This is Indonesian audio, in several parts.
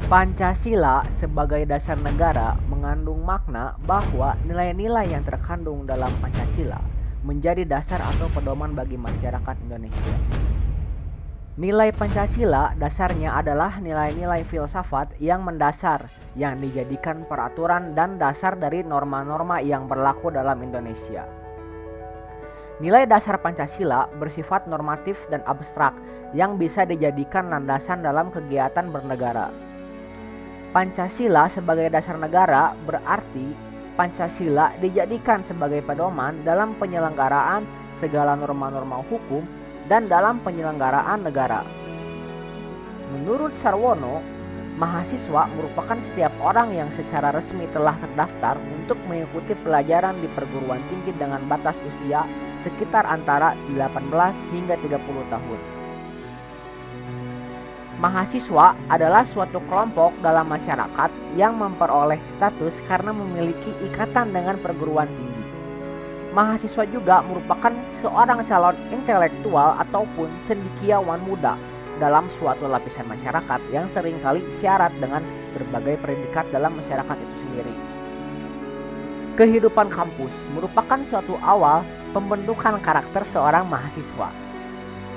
Pancasila sebagai dasar negara mengandung makna bahwa nilai-nilai yang terkandung dalam Pancasila menjadi dasar atau pedoman bagi masyarakat Indonesia. Nilai Pancasila dasarnya adalah nilai-nilai filsafat yang mendasar yang dijadikan peraturan dan dasar dari norma-norma yang berlaku dalam Indonesia. Nilai dasar Pancasila bersifat normatif dan abstrak yang bisa dijadikan landasan dalam kegiatan bernegara. Pancasila sebagai dasar negara berarti Pancasila dijadikan sebagai pedoman dalam penyelenggaraan segala norma-norma hukum dan dalam penyelenggaraan negara. Menurut Sarwono, mahasiswa merupakan setiap orang yang secara resmi telah terdaftar untuk mengikuti pelajaran di perguruan tinggi dengan batas usia sekitar antara 18 hingga 30 tahun. Mahasiswa adalah suatu kelompok dalam masyarakat yang memperoleh status karena memiliki ikatan dengan perguruan tinggi. Mahasiswa juga merupakan seorang calon intelektual ataupun cendekiawan muda dalam suatu lapisan masyarakat yang seringkali syarat dengan berbagai predikat dalam masyarakat itu sendiri. Kehidupan kampus merupakan suatu awal pembentukan karakter seorang mahasiswa.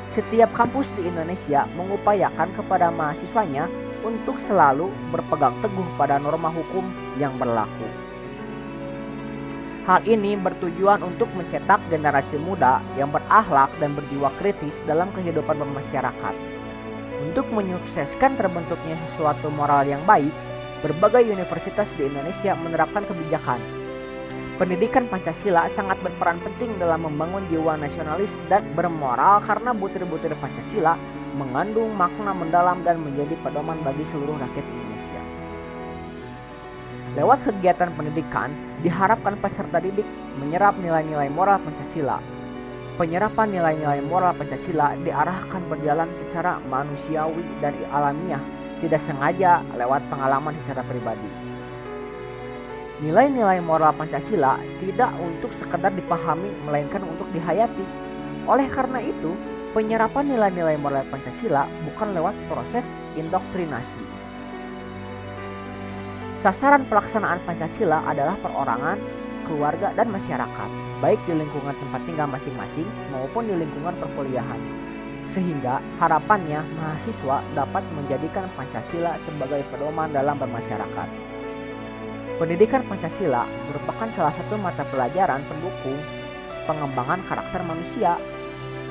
Setiap kampus di Indonesia mengupayakan kepada mahasiswanya untuk selalu berpegang teguh pada norma hukum yang berlaku. Hal ini bertujuan untuk mencetak generasi muda yang berakhlak dan berjiwa kritis dalam kehidupan bermasyarakat. Untuk menyukseskan terbentuknya suatu moral yang baik, berbagai universitas di Indonesia menerapkan kebijakan. Pendidikan Pancasila sangat berperan penting dalam membangun jiwa nasionalis dan bermoral karena butir-butir Pancasila mengandung makna mendalam dan menjadi pedoman bagi seluruh rakyat Indonesia. Lewat kegiatan pendidikan, diharapkan peserta didik menyerap nilai-nilai moral Pancasila. Penyerapan nilai-nilai moral Pancasila diarahkan berjalan secara manusiawi dan alamiah, tidak sengaja lewat pengalaman secara pribadi. Nilai-nilai moral Pancasila tidak untuk sekedar dipahami melainkan untuk dihayati. Oleh karena itu, penyerapan nilai-nilai moral Pancasila bukan lewat proses indoktrinasi. Sasaran pelaksanaan Pancasila adalah perorangan, keluarga, dan masyarakat, baik di lingkungan tempat tinggal masing-masing maupun di lingkungan perkuliahan. Sehingga harapannya mahasiswa dapat menjadikan Pancasila sebagai pedoman dalam bermasyarakat. Pendidikan Pancasila merupakan salah satu mata pelajaran pendukung pengembangan karakter manusia.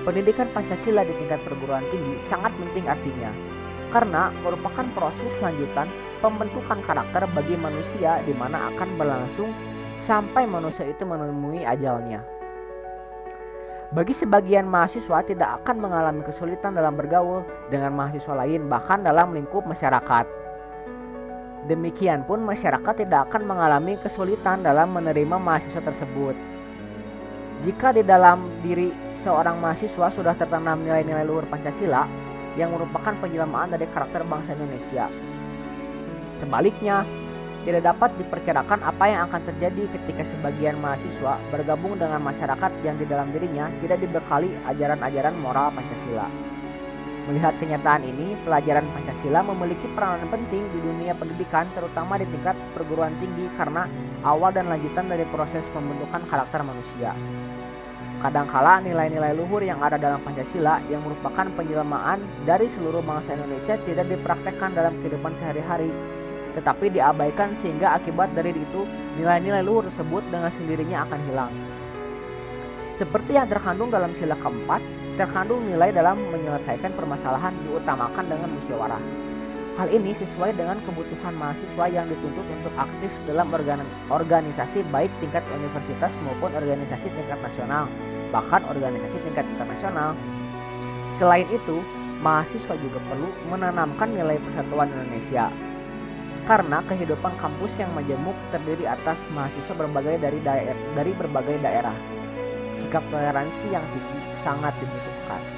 Pendidikan Pancasila di tingkat perguruan tinggi sangat penting artinya, karena merupakan proses lanjutan pembentukan karakter bagi manusia di mana akan berlangsung sampai manusia itu menemui ajalnya. Bagi sebagian mahasiswa tidak akan mengalami kesulitan dalam bergaul dengan mahasiswa lain bahkan dalam lingkup masyarakat. Demikian pun masyarakat tidak akan mengalami kesulitan dalam menerima mahasiswa tersebut. Jika di dalam diri seorang mahasiswa sudah tertanam nilai-nilai luhur Pancasila yang merupakan penjelmaan dari karakter bangsa Indonesia. Sebaliknya, tidak dapat diperkirakan apa yang akan terjadi ketika sebagian mahasiswa bergabung dengan masyarakat yang di dalam dirinya tidak dibekali ajaran-ajaran moral Pancasila. Melihat kenyataan ini, pelajaran Pancasila memiliki peranan penting di dunia pendidikan, terutama di tingkat perguruan tinggi karena awal dan lanjutan dari proses pembentukan karakter manusia. Kadangkala nilai-nilai luhur yang ada dalam Pancasila yang merupakan penjelmaan dari seluruh bangsa Indonesia tidak dipraktekkan dalam kehidupan sehari-hari, tetapi diabaikan sehingga akibat dari itu nilai-nilai luhur tersebut dengan sendirinya akan hilang. Seperti yang terkandung dalam sila keempat, terkandung nilai dalam menyelesaikan permasalahan diutamakan dengan musyawarah. Hal ini sesuai dengan kebutuhan mahasiswa yang dituntut untuk aktif dalam organisasi baik tingkat universitas maupun organisasi tingkat nasional, bahkan organisasi tingkat internasional. Selain itu, mahasiswa juga perlu menanamkan nilai persatuan Indonesia. Karena kehidupan kampus yang majemuk terdiri atas mahasiswa dari berbagai daerah. Sikap toleransi yang tinggi sangat dibutuhkan.